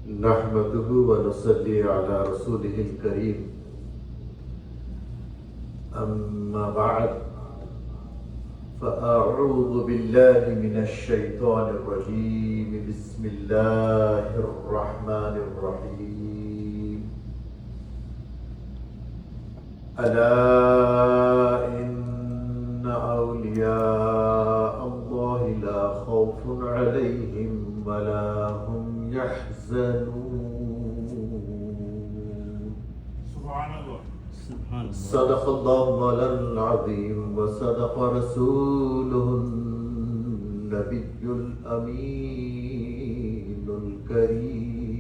نحمده ونصلي على رسوله الكريم أما بعد فأعوذ بالله من الشيطان الرجيم بسم الله الرحمن الرحيم ألا إن أولياء الله لا خوف عليهم ولا هم يحزنون صدق الله مولانا العظيم وصدق رسوله النبي الأمين الكريم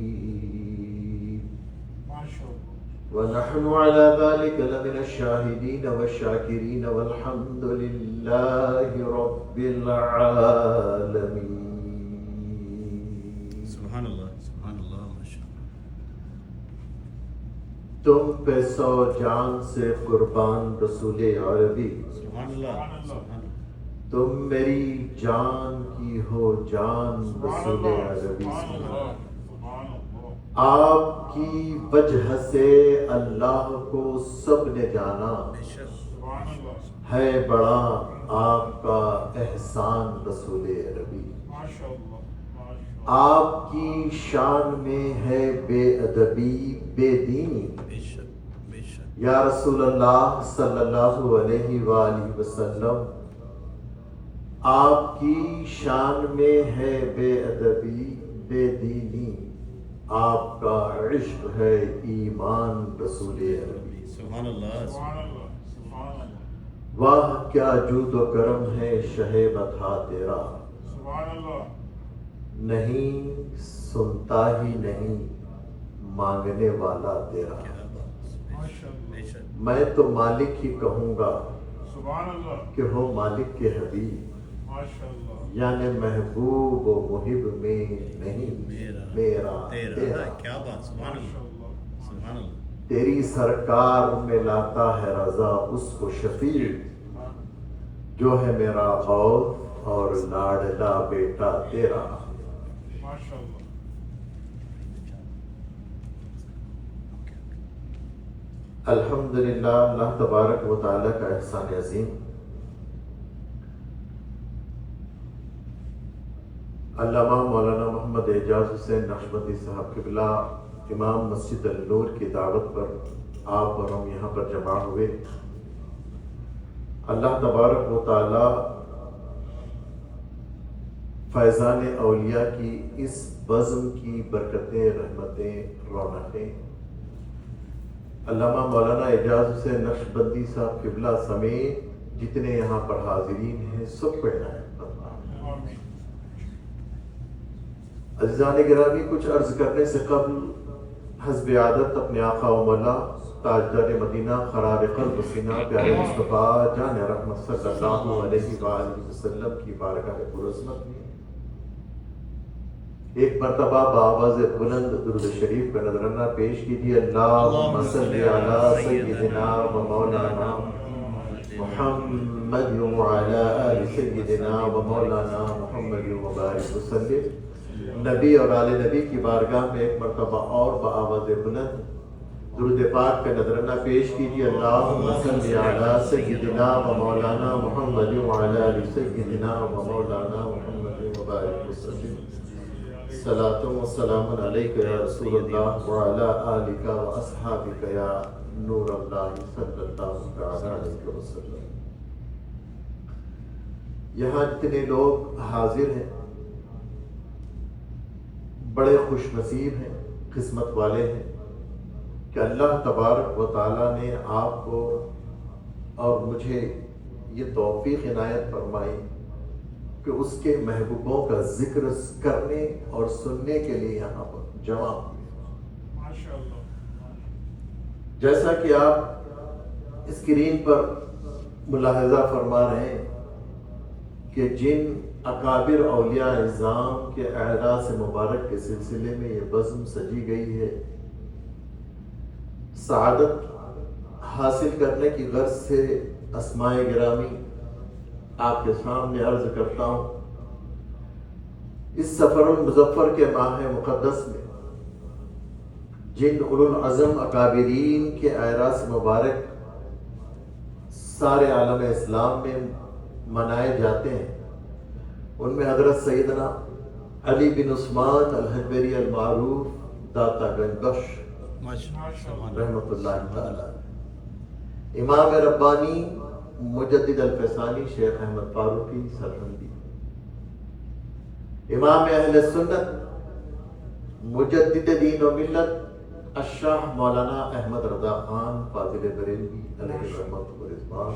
ونحن على ذلك لمن الشاهدين والشاكرين والحمد لله رب العالمين. سبحان اللہ ماشاء اللہ. تم پہ سو جان سے قربان رسول عربی، سبحان اللہ. تم میری جان کی ہو جان رسول عربی. آپ کی وجہ سے اللہ کو سب نے جانا، ہے بڑا آپ کا احسان رسول عربی. آپ کی شان میں ہے بے ادبی بے دینی، یا رسول اللہ صلی اللہ علیہ وآلہ وسلم. آپ کی شان میں ہے بے ادبی بے دینی، آپ کا عشق ہے ایمان رسول عربی. سبحان اللہ. واہ کیا جود و کرم ہے شہ بتا تیرا، نہیں سنتا ہی نہیں مانگنے والا تیرا. میں تو مالک ہی کہوں گا کہ ہو مالک کے حبیب، یعنی محبوب و محب میں نہیں میرا تیرا. کیا بات. سبحان اللہ. تیری سرکار میں لاتا ہے رضا اس کو شفیع، جو ہے میرا غوث اور لاڈلا بیٹا تیرا. الحمدللہ. اللہ تبارک و تعالیٰ کا احسان عظیم. علامہ مولانا محمد اعجاز حسین نقشبندی صاحب قبلہ امام مسجد النور کی دعوت پر آپ اور ہم یہاں پر جمع ہوئے. اللہ تبارک و تعالیٰ فیضان اولیاء کی اس بزم کی برکتیں، رحمتیں، رونقیں علامہ مولانا اعجاز حسین نقشبندی صاحب قبلہ سمیت جتنے یہاں پر حاضرین ہیں سب کو عنایت فرمائے. عزیزان گرامی، کچھ عرض کرنے سے قبل حسب عادت اپنے آقا و مولا تاجدار مدینہ قرار قلب سینہ پیارے مصطفیٰ جان رحمت صلی اللہ علیہ وآلہ وسلم کی بارگاہ پرعظمت میں ایک مرتبہ بآواز بلند درود شریف کا نذرانہ پیش کیجیے. اللہم صلی علی سیدنا و مولانا محمد وعلی آل سیدنا و مولانا محمد وبارک وسلم. نبی اور آل نبی کی بارگاہ میں ایک مرتبہ اور بآواز بلند درود پاک کا نذرانہ پیش کیجیے. اللہم صلی علی سیدنا و مولانا محمد وعلی آل سیدنا و مولانا محمد وبارک وسلم. صلاۃ و سلام علیک یا رسول اللہ وعلی آلک و اصحابک یا نور اللہ صلی اللہ علیہ وسلم. یہاں جتنے لوگ حاضر ہیں بڑے خوش نصیب ہیں، قسمت والے ہیں کہ اللہ تبارک و تعالیٰ نے آپ کو اور مجھے یہ توفیق عنایت فرمائی کہ اس کے محبوبوں کا ذکر کرنے اور سننے کے لیے یہاں پر جمع ہوئے. جیسا کہ آپ اسکرین پر ملاحظہ فرما رہے ہیں کہ جن اکابر اولیاء اعظام کے اعراض مبارک کے سلسلے میں یہ بزم سجی گئی ہے، سعادت حاصل کرنے کی غرض سے اسماء گرامی آپ کے سامنے عرض کرتا ہوں. اس سفر المظفر کے ماہ مقدس میں جن اولوالعزم اکابرین کے اعراس مبارک سارے عالم اسلام میں منائے جاتے ہیں، ان میں حضرت سیدنا علی بن عثمان الحجویری المعروف داتا گنج بخش رحمۃ اللہ تعالی، امام ربانی مجدد الفسانی شیخ احمد فاروقی سرہندی، امام اہل سنت مجدد دین و ملت الشاہ مولانا احمد رضا خان فاضل بریلوی علیہ رحمت و رضوان،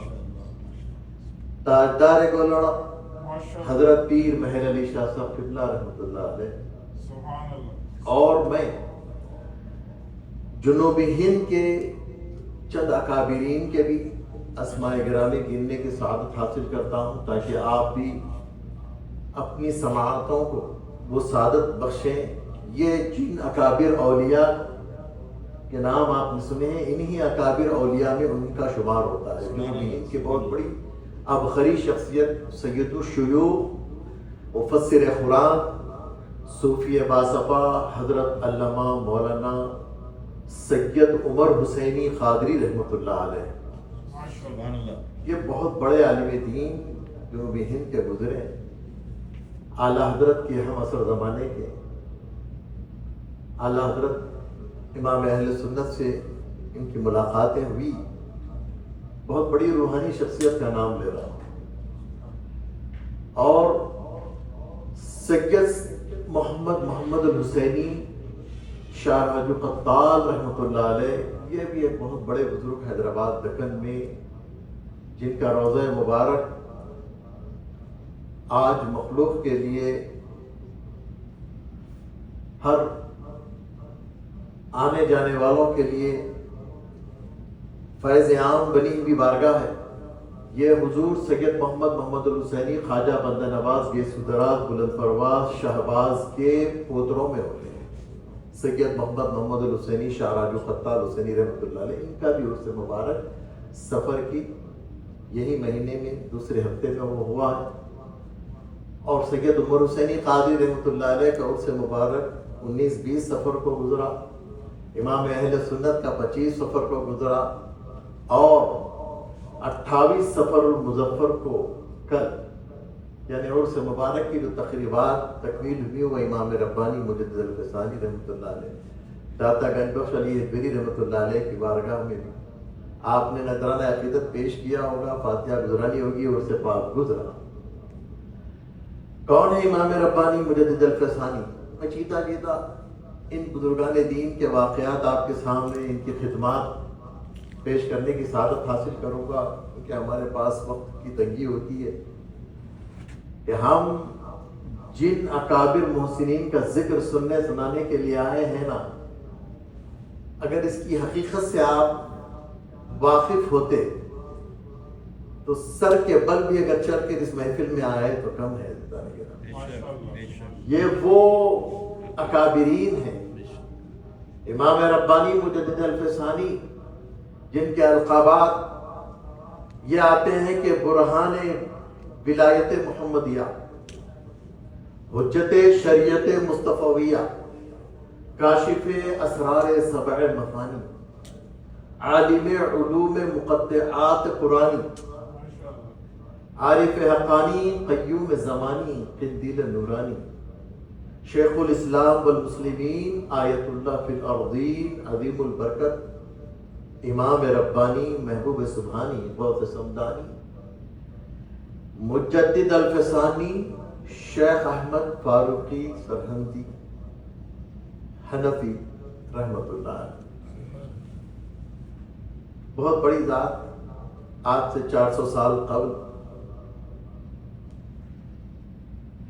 تاجدار گولڑا حضرت پیر مہر علی شاہ صاحب قبلہ رحمۃ اللہ علیہ، اور میں جنوبی ہند کے چند اکابرین کے بھی اسماء گرامی گننے کی سعادت حاصل کرتا ہوں، تاکہ آپ بھی اپنی سماعتوں کو وہ سعادت بخشیں۔ یہ جن اکابر اولیاء کے نام آپ نے سنے ہیں، انہی اکابر اولیاء میں ان کا شمار ہوتا ہے، جنوبی ہند کی بہت بڑی ابخری شخصیت سید الشیوخ مفسر قرآن صوفی باصفا حضرت علامہ مولانا سید عمر حسینی قادری رحمۃ اللہ علیہ، یہ بہت بڑے عالم دین جنوبی ہند کے گزرے، اعلیٰ حضرت کے ہم عصر زمانے کے، اعلیٰ حضرت امام اہل سنت سے ان کی ملاقاتیں ہوئی، بہت بڑی روحانی شخصیت کا نام لے رہا ہوں، اور سید محمد الحسینی شاہ راجو قطال رحمۃ اللہ علیہ، یہ بھی ایک بہت بڑے بزرگ حیدرآباد دکن میں، جن کا روضہ مبارک آج مخلوق کے لیے ہر آنے جانے والوں کے لیے فیض عام بنی ہوئی بارگاہ ہے۔ یہ حضور سید محمد الحسینی خواجہ بندہ نواز گیسو دراز بلند پرواز شہباز کے پوتروں میں ہوتے ہیں۔ سید محمد الحسینی شاہ راجو قطال حسینی رحمۃ اللہ علیہ، ان کا بھی عرس مبارک سفر کی یہی مہینے میں دوسرے ہفتے میں وہ ہوا ہے، اور سید عمر حسینی قادری رحمۃ اللہ علیہ کا عرس مبارک 19-20 سفر کو گزرا، امام اہل سنت کا 25 سفر کو گزرا، اور 28 سفر المظفر کو کل یعنی عرس مبارک کی جو تقریبات تکمیل ہوئی وہ امام ربانی مجدد الفسانی رحمۃ اللہ علیہ داتا گنج بخش علی حجویری رحمۃ اللہ علیہ کی بارگاہ میں بھی آپ نے نذرانہ عقیدت پیش کیا ہوگا، فاتحہ گزرانی ہوگی، عرس پاک گزرا۔ کون ہے امام ربانی مجدد الفسانی؟ میں چیتا ان بزرگان دین کے واقعات آپ کے سامنے ان کی خدمات پیش کرنے کی سعادت حاصل کروں گا، کیونکہ ہمارے پاس وقت کی تنگی ہوتی ہے کہ ہم جن اکابر محسنین کا ذکر سننے سنانے کے لیے آئے ہیں نا، اگر اس کی حقیقت سے آپ واقف ہوتے تو سر کے بل بھی اگر چڑھ کے اس محفل میں آئے تو کم ہے۔ یہ وہ اکابرین ہیں، امام ربانی مجدد الفسانی، جن کے القابات یہ آتے ہیں کہ برہان ولایت محمدیہ، حجت شریعت مصطفیہ، کاشف اسرار سبع مثانی، عالم علوم مقطعات قرآنی، عارف حقانی قیوم زمانی قندیل نورانی، شیخ الاسلام والمسلمین آیت اللہ فی الارضین عظیم البرکت، امام ربانی محبوب سبحانی غوث سمدانی، مجدد الفسانی شیخ احمد فاروقی سرہندی حنفی رحمۃ اللہ علیہ، بہت بڑی ذات۔ آج سے 400 سال قبل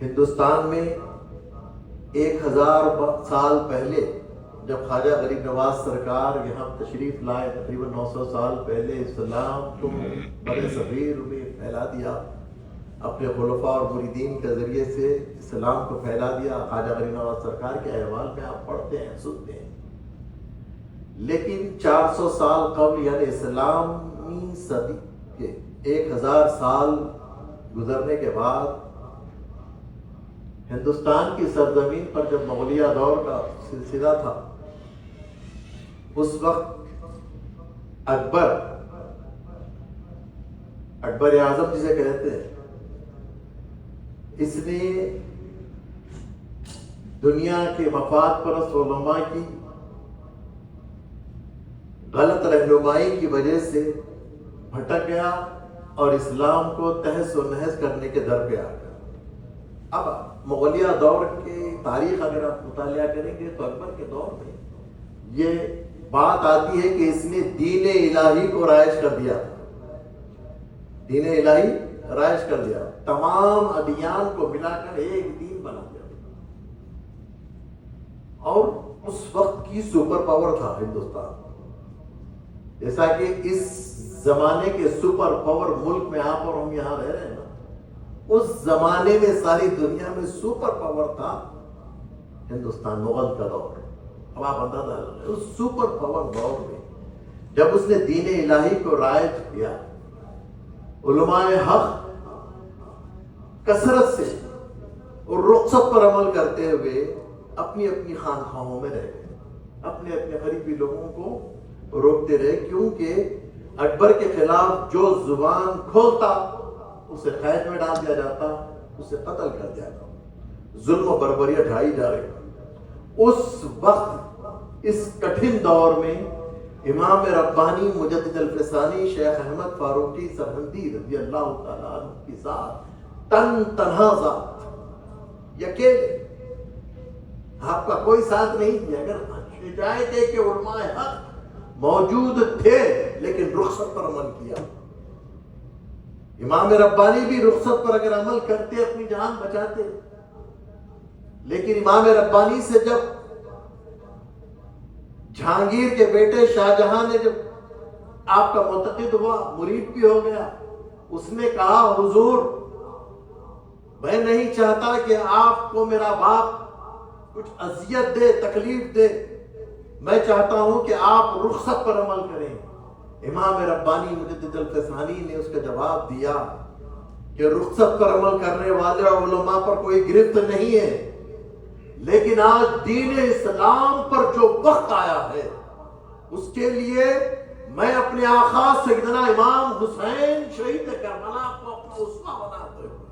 ہندوستان میں 1000 سال پہلے جب خواجہ غریب نواز سرکار یہاں تشریف لائے، تقریباً 900 سال پہلے اسلام کو بڑے صغیر میں پھیلا دیا، اپنے خلفاء اور مریدین کے ذریعے سے اسلام کو پھیلا دیا۔ خواجہ غریب نواز سرکار کے احوال میں آپ پڑھتے ہیں، سنتے ہیں، لیکن 400 سال قبل یعنی اسلامی صدی کے 1000 سال گزرنے کے بعد ہندوستان کی سرزمین پر جب مغلیہ دور کا سلسلہ تھا اس وقت اکبر اعظم جسے کہتے ہیں، اس نے دنیا کے مفاد پرست علماء کی غلط رہنمائی کی وجہ سے بھٹک گیا اور اسلام کو تہس و نہس کرنے کے در پہ آ گیا۔ اب مغلیہ دور کی تاریخ اگر آپ مطالعہ کریں گے تو اکبر کے دور میں یہ بات آتی ہے کہ اس نے دین الہی کو رائج کر دیا، دین الہی رائج کر دیا، تمام ادیان کو ملا کر ایک دین بنا دیا، اور اس وقت کی سپر پاور تھا ہندوستان، جیسا کہ اس زمانے کے سپر پاور ملک میں آپ اور ہم یہاں رہ رہے ہیں نا، اس زمانے میں ساری دنیا میں سپر پاور تھا ہندوستان، مغل کا دور۔ اب آپ اندازہ لگائیں اس سپر پاور دور میں جب اس نے دین الہی کو رائج کیا، علماء حق کثرت سے اور رخصت پر عمل کرتے ہوئے اپنی اپنی خانقاہوں میں رہ گئے، اپنے اپنے قریبی لوگوں کو روکتے رہے، کیونکہ اکبر کے خلاف جو زبان کھولتا اسے قید میں ڈال دیا جاتا، اسے قتل کر دیا جاتا، ظلم و بربریت ڈھائی جا رہی۔ اس وقت اس کٹھن دور میں امام ربانی مجدد الفسانی شیخ احمد فاروقی سرہندی رضی اللہ تعالیٰ عنہ کی ذات تنہا ذات، یکیلے، آپ کا کوئی ساتھ نہیں دیا۔ اگر شجاعت ہے کہ علماء حق موجود تھے لیکن رخصت پر عمل کیا، امام ربانی بھی رخصت پر اگر عمل کرتے اپنی جان بچاتے، لیکن امام ربانی سے جب جہانگیر کے بیٹے شاہجہاں نے جب آپ کا معتقد ہوا، مرید بھی ہو گیا، اس نے کہا حضور میں نہیں چاہتا کہ آپ کو میرا باپ کچھ اذیت دے، تکلیف دے، میں چاہتا ہوں کہ آپ رخصت پر عمل کریں۔ امام ربانی مجدد الفسانی نے اس کا جواب دیا کہ رخصت پر عمل کرنے والے علماء پر کوئی گرفت نہیں ہے، لیکن آج دین اسلام پر جو وقت آیا ہے اس کے لیے میں اپنے آقا سیدنا امام حسین شہید کربلا کو اپنا اسوہ بناتے ہوئے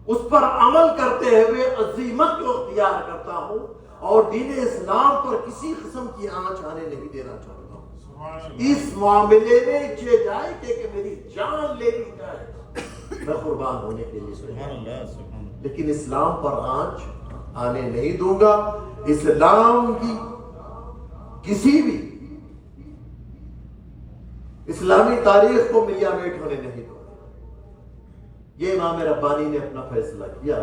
اس پر عمل کرتے ہوئے عزیمت کو اختیار کرتا ہوں، اور دین اسلام پر کسی قسم کی آنچ آنے نہیں دینا چاہتا ہوں۔ اس معاملے میں یہ جائے کہ میری جان لے لی جائے میں قربان ہونے کے لیے، لیکن اسلام پر آنچ آنے نہیں دوں گا، اسلام کی کسی بھی اسلامی تاریخ کو ملیا میٹ ہونے نہیں دوں گا۔ یہ امام ربانی نے اپنا فیصلہ کیا۔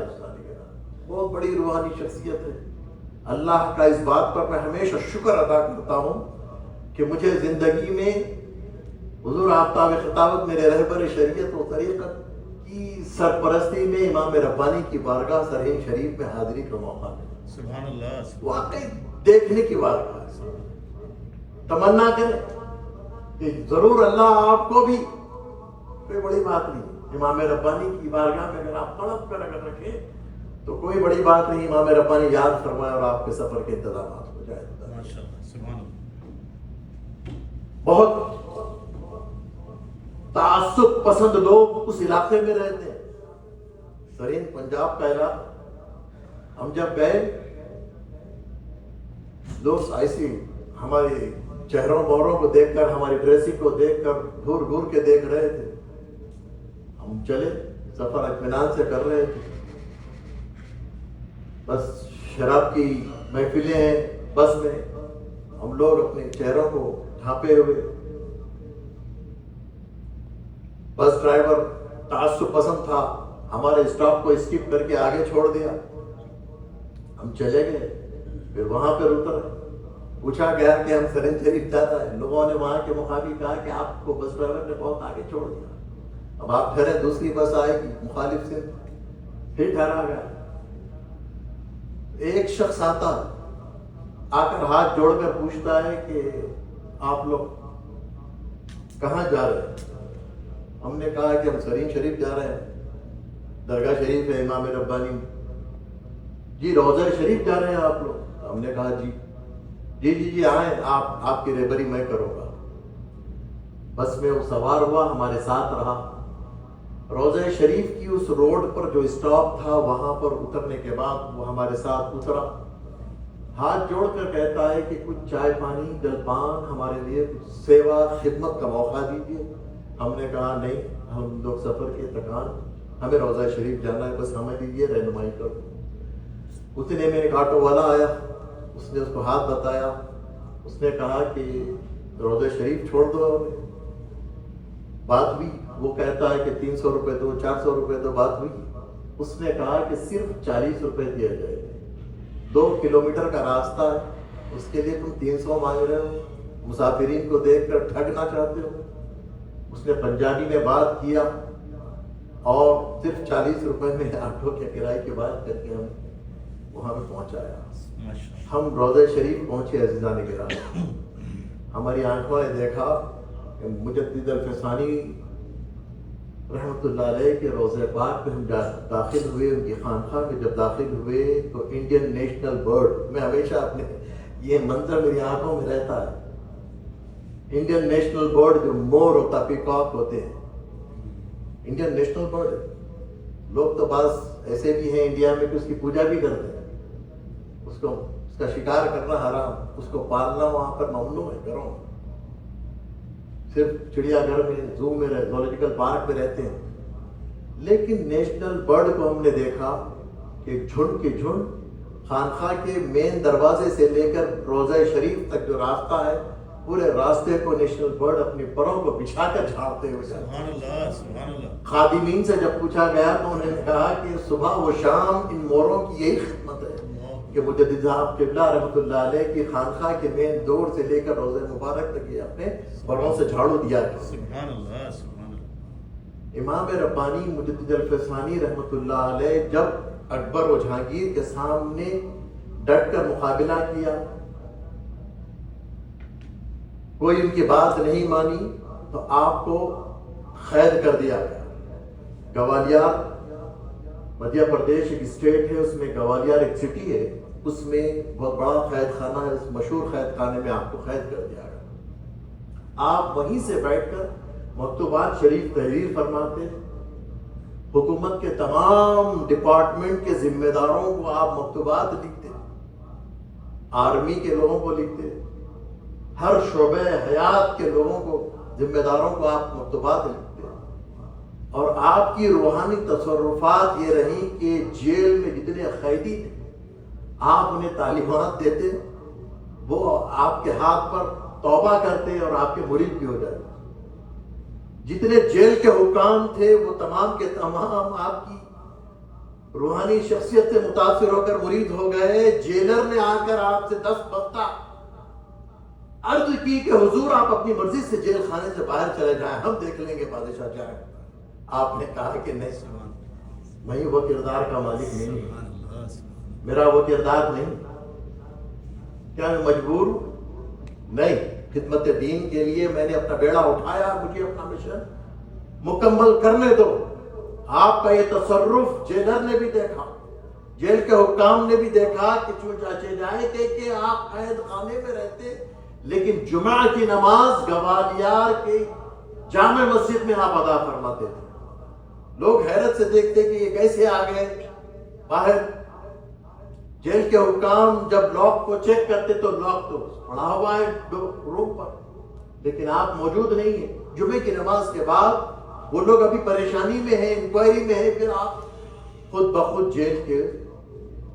بہت بڑی روحانی شخصیت ہے۔ اللہ کا اس بات پر میں ہمیشہ شکر ادا کرتا ہوں کہ مجھے زندگی میں حضور آفتاب خطابت میرے رہبر شریعت و طریقت کی سرپرستی میں امام ربانی کی بارگاہ سرہند شریف میں حاضری کا موقع ملا۔ سبحان اللہ، واقعی دیکھنے کی بارگاہ ہے۔ تمنا کریں کہ ضرور اللہ آپ کو بھی، کوئی بڑی بات نہیں، امام ربانی کی بارگاہ میں اگر آپ تڑپ کر اگر رکھیں تو کوئی بڑی بات نہیں، امام ربانی یاد فرمائے اور آپ کے سفر کے انتظامات ہو جائے۔ ماشاءاللہ، سبحان اللہ۔ بہت تعصب پسند لوگ اس علاقے میں رہتے ہیں، سرہند پنجاب کا علاقہ۔ ہم جب گئے لوگ ایسی ہمارے چہروں مہروں کو دیکھ کر، ہماری ڈریسنگ کو دیکھ کر گھور گھور کے دیکھ رہے تھے۔ ہم چلے، سفر اطمینان سے کر رہے تھے، بس شراب کی محفلیں ہیں بس میں، ہم لوگ اپنے چہروں کو ڈھانپے ہوئے، بس ڈرائیور تعصب پسند تھا، ہمارے اسٹاپ کو اسکپ کر کے آگے چھوڑ دیا۔ ہم چلے گئے، پھر وہاں پر اترے، پوچھا گیا کہ ہم سرہند شریف جاتا ہے، لوگوں نے وہاں کے مخاطب کہا کہ آپ کو بس ڈرائیور نے بہت آگے چھوڑ دیا، اب آپ ٹھہرے، دوسری بس آئے گی مخالف سے، پھر ٹھہرا گیا۔ ایک شخص آتا آ کر ہاتھ جوڑ کر پوچھتا ہے کہ آپ لوگ کہاں جا رہے ہیں؟ ہم نے کہا کہ ہم سرہند شریف جا رہے ہیں، درگاہ شریف ہے امام ربانی۔ جی روضہ شریف جا رہے ہیں آپ لوگ؟ ہم نے کہا جی۔ جی آئیں، آپ کی رہبری میں کروں گا۔ بس میں وہ سوار ہوا، ہمارے ساتھ رہا۔ روضہ شریف کی اس روڈ پر جو اسٹاپ تھا وہاں پر اترنے کے بعد وہ ہمارے ساتھ اترا، ہاتھ جوڑ کر کہتا ہے کہ کچھ چائے پانی جلپان ہمارے لیے کچھ سیوا خدمت کا موقع دیجیے۔ ہم نے کہا نہیں، ہم لوگ سفر کے تھکان، ہمیں روضہ شریف جانا ہے، بس ہمیں دیجیے، رہنمائی کر دو۔ اتنے میں ایک آٹو والا آیا، اس نے اس کو ہاتھ بتایا، اس نے کہا کہ روضہ شریف چھوڑ دو۔ بات ہوئی، وہ کہتا ہے کہ 300 روپے دو، 400 روپے دو، بات ہوئی۔ اس نے کہا کہ صرف 40 روپے دیا جائے، 2 کلومیٹر کا راستہ ہے، اس کے لیے تم 300 مانگ رہے ہو، مسافرین کو دیکھ کر ٹھگنا چاہتے ہو۔ اس نے پنجابی میں بات کیا اور صرف 40 روپے میں آٹو کے کرائے کی بات کر کے ہم وہاں پہ پہنچایا۔ ہم روضہ شریف پہنچے عزیزان کرام، ہماری آنکھوں نے دیکھا کہ مجدد الفسانی رحمۃ اللہ علیہ کے روضہ پاک پہ ہم داخل ہوئے۔ ان کی خانقاہ میں جب داخل ہوئے تو انڈین نیشنل برڈ، میں ہمیشہ اپنے یہ منظر میری آنکھوں میں رہتا ہے، انڈین نیشنل برڈ جو مور ہوتا، پیکاک ہوتے ہیں، انڈین نیشنل برڈ ہے۔ لوگ تو بعض ایسے بھی ہیں انڈیا میں کہ اس کی پوجا بھی کرتے ہیں، اس کا شکار کرنا حرام، اس کو پالنا وہاں پر ممنوع ہے، گھروں میں صرف چڑیا گھر میں، زو میں، زولوجیکل پارک میں رہتے ہیں۔ لیکن نیشنل برڈ کو ہم نے دیکھا کہ جھنڈ کے جھنڈ خانقاہ کے مین دروازے سے لے کر روضہ شریف تک جو راستہ ہے، پورے راستے کو نیشنل برڈ اپنے پروں کو بچھا کر جھاڑتے ہوئے جاتے ہیں۔ سبحان اللہ، سبحان اللہ۔ خادمین سے جب پوچھا گیا تو انہوں نے کہا کہ صبح و شام ان موروں کی یہی خدمت ہے کہ مجدد صاحب قبلہ رحمۃ اللہ علیہ کی خانقاہ کے مین دور سے لے کر روضہ مبارک تک یہ اپنے پروں سے جھاڑو دیا کرتے۔ سبحان اللہ، سبحان اللہ۔ امام ربانی مجدد الفسانی رحمۃ اللہ علیہ جب اکبر و جہانگیر کے سامنے ڈٹ کر مقابلہ کیا، کوئی ان کی بات نہیں مانی تو آپ کو قید کر دیا گیا۔ گوالیار مدھیہ پردیش ایک اسٹیٹ ہے، اس میں گوالیار ایک سٹی ہے، اس میں بہت بڑا قید خانہ ہے، اس مشہور قید خانے میں آپ کو قید کر دیا گیا۔ آپ وہیں سے بیٹھ کر مکتوبات شریف تحریر فرماتے، حکومت کے تمام ڈپارٹمنٹ کے ذمہ داروں کو آپ مکتوبات لکھتے، آرمی کے لوگوں کو لکھتے، ہر شعبہ حیات کے لوگوں کو، ذمہ داروں کو آپ مکتوبات لکھتے۔ اور آپ کی روحانی تصرفات یہ رہی کہ جیل میں جتنے قیدی تھے آپ انہیں تعلیمات دیتے، وہ آپ کے ہاتھ پر توبہ کرتے اور آپ کے مرید بھی ہو جاتے۔ جتنے جیل کے حکام تھے وہ تمام کے تمام آپ کی روحانی شخصیت سے متاثر ہو کر مرید ہو گئے۔ جیلر نے آ کر آپ سے 10 بستہ عرض کی کہ حضور آپ اپنی مرضی سے جیل خانے سے باہر چلے جائیں، ہم دیکھ لیں گے بادشاہ جائیں۔ آپ نے کہا کہ نہیں، میں وہ کردار کا مالک نہیں ہوں، میرا وہ کردار نہیں۔ کیا میں مجبور ہوں؟ نہیں، خدمت دین کے لیے میں نے اپنا بیڑا اٹھایا، مجھے اپنا مشن مکمل کرنے دو۔ آپ کا یہ تصرف جیلر نے بھی دیکھا، جیل کے حکام نے بھی دیکھا کہ چوں چاچے جائے کہ آپ قید خانے میں رہتے لیکن جمعہ کی نماز گوالیار کے جامع مسجد میں آپ ادا فرماتے تھے۔ لوگ حیرت سے دیکھتے کہ یہ کیسے آ گئے باہر۔ جیل کے حکام جب لاک کو چیک کرتے تو لاک تو پڑا ہوا ہے روم پر، لیکن آپ موجود نہیں ہیں۔ جمعے کی نماز کے بعد وہ لوگ ابھی پریشانی میں ہیں، انکوائری میں ہیں، پھر آپ خود بخود جیل کے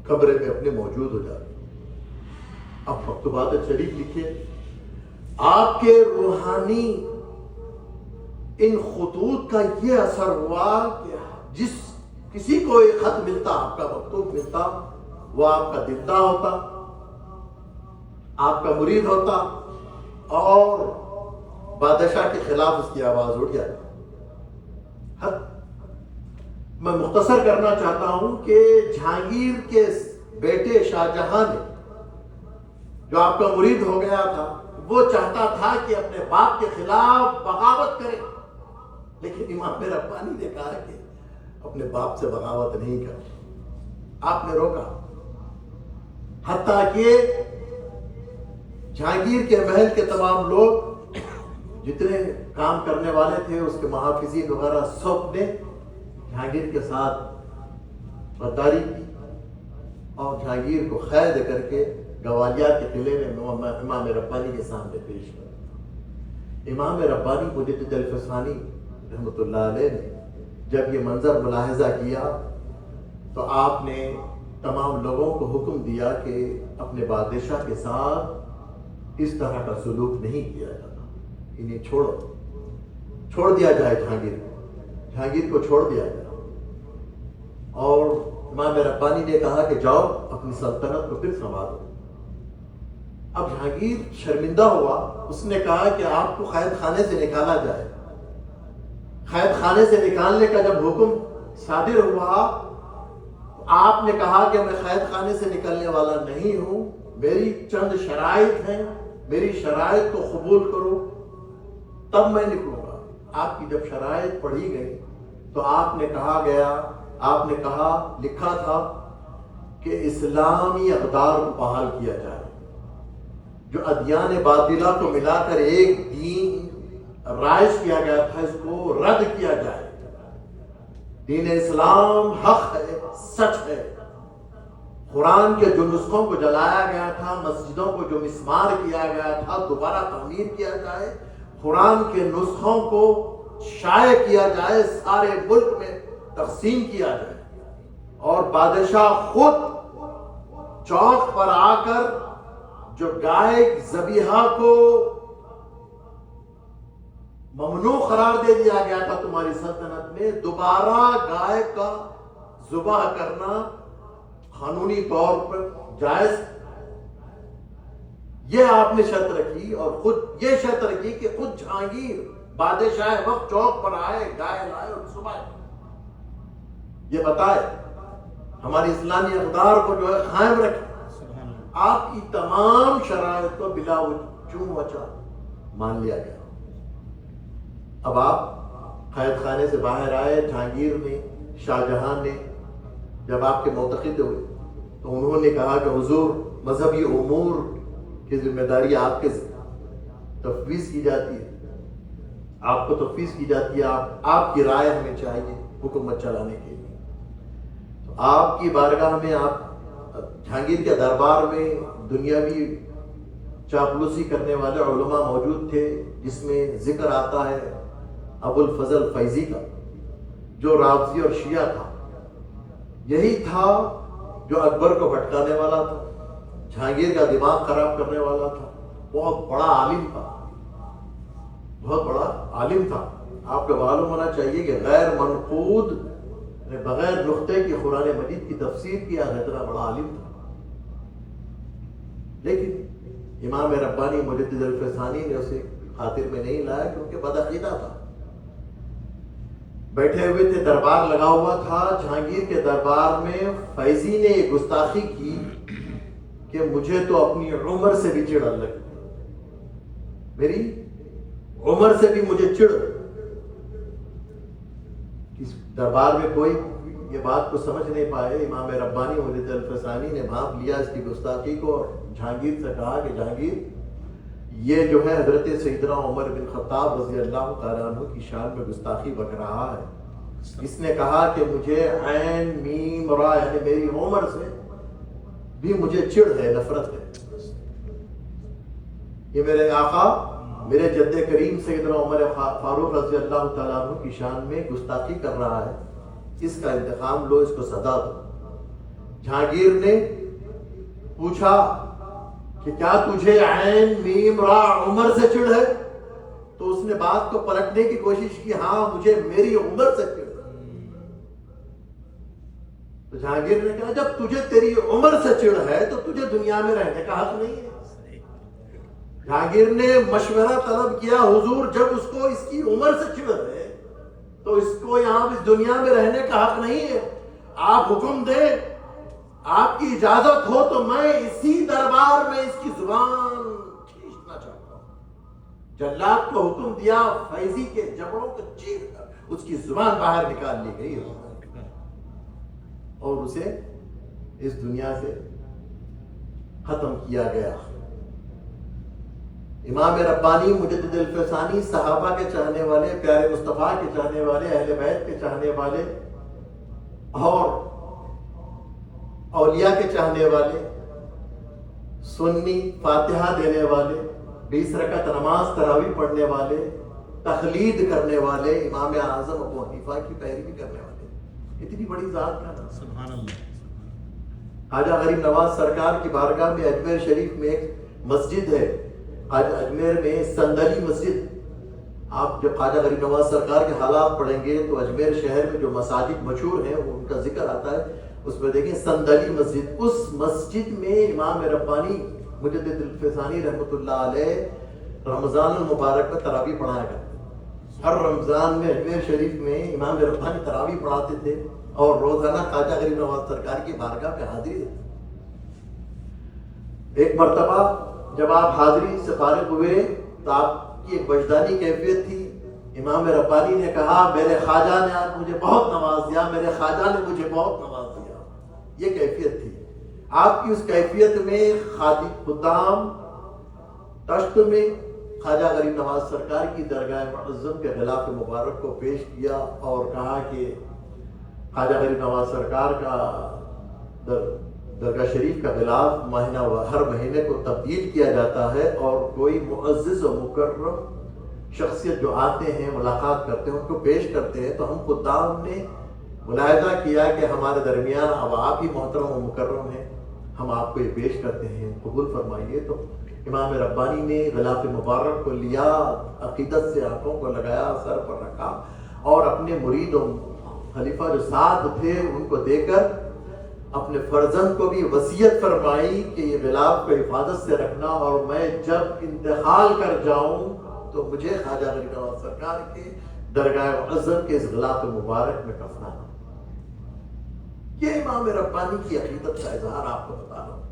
کمرے میں اپنے موجود ہو جاتے۔ اب مکتوبات شریف لکھے، آپ کے روحانی ان خطوط کا یہ اثر ہوا کہ جس کسی کو ایک خط ملتا، آپ کا مکتوب ملتا، وہ آپ کا دیندہ ہوتا، آپ کا مرید ہوتا اور بادشاہ کے خلاف اس کی آواز اٹھ جاتی۔ میں مختصر کرنا چاہتا ہوں کہ جہانگیر کے بیٹے شاہ جہاں نے جو آپ کا مرید ہو گیا تھا، وہ چاہتا تھا کہ اپنے باپ کے خلاف بغاوت کرے، لیکن امام ربانی نے کہا کہ اپنے باپ سے بغاوت نہیں کر۔ آپ نے روکا، حتیٰ کہ جہانگیر کے محل کے تمام لوگ جتنے کام کرنے والے تھے، اس کے محافظین وغیرہ، سب نے جہانگیر کے ساتھ غداری کی اور جہانگیر کو قید کر کے گوالیار کے قلعے میں امام ربانی کے سامنے پیش کیا۔ امام ربانی مجدد الفسانی رحمۃ اللہ علیہ نے جب یہ منظر ملاحظہ کیا تو آپ نے تمام لوگوں کو حکم دیا کہ اپنے بادشاہ کے ساتھ اس طرح کا سلوک نہیں کیا جاتا، انہیں چھوڑ دیا جائے، جہانگیر کو چھوڑ دیا جائے۔ اور امام ربانی نے کہا کہ جاؤ اپنی سلطنت کو پھر سنبھالو۔ اب جہانگیر شرمندہ ہوا، اس نے کہا کہ آپ کو قید خانے سے نکالا جائے۔ قید خانے سے نکالنے کا جب حکم صادر ہوا، آپ نے کہا کہ میں قید خانے سے نکلنے والا نہیں ہوں، میری چند شرائط ہیں، میری شرائط کو قبول کرو تب میں نکلوں گا۔ آپ کی جب شرائط پڑھی گئی تو آپ نے کہا لکھا تھا کہ اسلامی اقدار کو بحال کیا جائے، جو ادیان باطلہ کو ملا کر ایک دین رائج کیا گیا تھا، اس کو رد کیا جائے۔ دین اسلام حق ہے، سچ ہے۔ قرآن کے جو نسخوں کو جلایا گیا تھا، مسجدوں کو جو مسمار کیا گیا تھا، دوبارہ تعمیر کیا جائے، قرآن کے نسخوں کو شائع کیا جائے، سارے ملک میں تقسیم کیا جائے، اور بادشاہ خود چوک پر آ کر جو گائے ذبیحہ کو ممنوع قرار دے دیا گیا تھا تمہاری سلطنت میں، دوبارہ گائے کا ذبح کرنا قانونی طور پر جائز، یہ آپ نے شرط رکھی، اور خود یہ شرط رکھی کہ خود جہانگیر بادشاہ وقت چوک پر آئے، گائے لائے اور ذبح یہ بتائے، ہماری اسلامی اقدار کو جو ہے قائم رکھے۔ آپ کی تمام شرائط کو بلا وجہ مان لیا گیا۔ اب آپ قید خانے سے باہر آئے، جہانگیر نے، شاہ جہاں نے جب آپ کے معتقد ہوئے تو انہوں نے کہا کہ حضور مذہبی امور کی ذمہ داری آپ کے تفویض کی جاتی ہے، آپ کو تفویض کی جاتی ہے، آپ کی رائے ہمیں چاہیے حکومت چلانے کے لیے۔ تو آپ کی بارگاہ میں، آپ جہانگیر کے دربار میں دنیاوی چاپلوسی کرنے والے علماء موجود تھے، جس میں ذکر آتا ہے ابو الفضل فیضی کا، جو رافضی اور شیعہ تھا، یہی تھا جو اکبر کو بھٹکانے والا تھا، جہانگیر کا دماغ خراب کرنے والا تھا، بہت بڑا عالم تھا، بہت بڑا عالم تھا۔ آپ کو معلوم ہونا چاہیے کہ غیر منقود، بغیر نقطے کی قرآن مجید کی تفسیر کیا، اتنا بڑا عالم تھا۔ لیکن امام ربانی مجدد الفسانی نے اسے خاطر میں نہیں لایا، کیونکہ بدعقیدہ تھا۔ بیٹھے ہوئے تھے، دربار لگا ہوا تھا، جہانگیر کے دربار میں فیضی نے یہ گستاخی کی کہ مجھے تو اپنی عمر سے بھی چڑ لگتی، میری عمر سے بھی مجھے چڑ۔ اس دربار میں کوئی یہ بات کو سمجھ نہیں پائے۔ امام ربانی مجدد الفسانی نے بھانپ لیا اس کی گستاخی کو، اور جہانگیر سے کہا کہ جہانگیر، یہ جو ہے حضرت سیدنا عمر بن خطاب رضی اللہ تعالیٰ عنہ کی شان میں گستاخی بک رہا ہے۔ اس نے کہا کہ مجھے عین میم را، یعنی میری عمر سے بھی مجھے چڑ ہے، نفرت ہے۔ یہ میرے آقا، میرے جد کریم سیدنا عمر فاروق رضی اللہ تعالیٰ عنہ کی شان میں گستاخی کر رہا ہے، اس کا انتقام لو، اس کو سزا دو۔ جہانگیر نے پوچھا کہ کیا تجھے عین میم را عمر سے چڑ ہے؟ تو اس نے بات کو پلٹنے کی کوشش کی، ہاں مجھے میری عمر سے چڑ ہے۔ تو جہانگیر نے کہا جب تجھے تیری عمر سے چڑ ہے تو تجھے دنیا میں رہنے کا حق نہیں ہے۔ جہانگیر نے مشورہ طلب کیا، حضور جب اس کو اس کی عمر سے چڑ ہے تو اس کو یہاں اس دنیا میں رہنے کا حق نہیں ہے، آپ حکم دیں، آپ کی اجازت ہو تو میں اسی دربار میں اس کی زبان کھینچنا چاہتا ہوں۔ جلاد کو حکم دیا، فیضی کے جبڑوں کو چیر کر اس کی زبان باہر نکال لی گئی اور اسے اس دنیا سے ختم کیا گیا۔ امام ربانی مجدد الفسانی صحابہ کے چاہنے والے، پیارے مصطفیٰ کے چاہنے والے، اہل بیت کے چاہنے والے اور اولیاء کے چاہنے والے، سنی فاتحہ دینے والے، 20 رکعت نماز تراویح پڑھنے والے، تقلید کرنے والے، امام اعظم ابو حنیفہ کی پیروی کرنے والے، اتنی بڑی ذات کا نام سبحان اللہ۔ خواجہ غریب نواز سرکار کی بارگاہ میں اجمیر شریف میں ایک مسجد ہے، اجمیر میں سندلی مسجد۔ آپ جب خواجہ غریب نواز سرکار کے حالات پڑھیں گے تو اجمیر شہر میں جو مساجد مشہور ہیں ان کا ذکر آتا ہے، اس میں دیکھیں سندلی مسجد، اس مسجد میں امام ربانی مجدد الفسانی رحمۃ اللہ علیہ رمضان المبارک میں تراویح پڑھایا کرتے تھے۔ ہر رمضان میں اجمیر شریف میں امام ربانی تراویح پڑھاتے تھے اور روزانہ خواجہ غریب نواز سرکار کی بارگاہ پہ حاضری دیتے۔ ایک مرتبہ جب آپ حاضری سے فارغ ہوئے تو آپ کی ایک وجدانی کیفیت تھی۔ امام ربانی نے کہا میرے خواجہ نے آج مجھے بہت نواز دیا، میرے خواجہ نے مجھے بہت نواز دیا، یہ کیفیت تھی آپ کی۔ اس کیفیت میں خدام تشت میں خواجہ غریب نواز سرکار کی درگاہ معظم کے غلاف مبارک کو پیش کیا اور کہا کہ خواجہ غریب نواز سرکار کا درگاہ شریف کا غلاف ہر مہینے کو تبدیل کیا جاتا ہے، اور کوئی معزز و مکرم شخصیت جو آتے ہیں ملاقات کرتے ہیں ان کو پیش کرتے ہیں، تو ہم خدام نے ملاحظہ کیا کہ ہمارے درمیان اب آپ ہی محترم و مکرم ہیں، ہم آپ کو یہ پیش کرتے ہیں، قبول فرمائیے۔ تو امام ربانی نے غلاف مبارک کو لیا، عقیدت سے آنکھوں کو لگایا، سر پر رکھا اور اپنے مرید و خلیفہ جو ساتھ تھے ان کو دے کر اپنے فرزند کو بھی وصیت فرمائی کہ یہ غلاف کو حفاظت سے رکھنا، اور میں جب انتقال کر جاؤں تو مجھے خواجہ غریب نواز سرکار کے درگاہ معظم کے اس غلاف مبارک میں کفنانا۔ یہ امام ربانی کی عقیدت کا اظہار آپ کو بتا رہا ہوں۔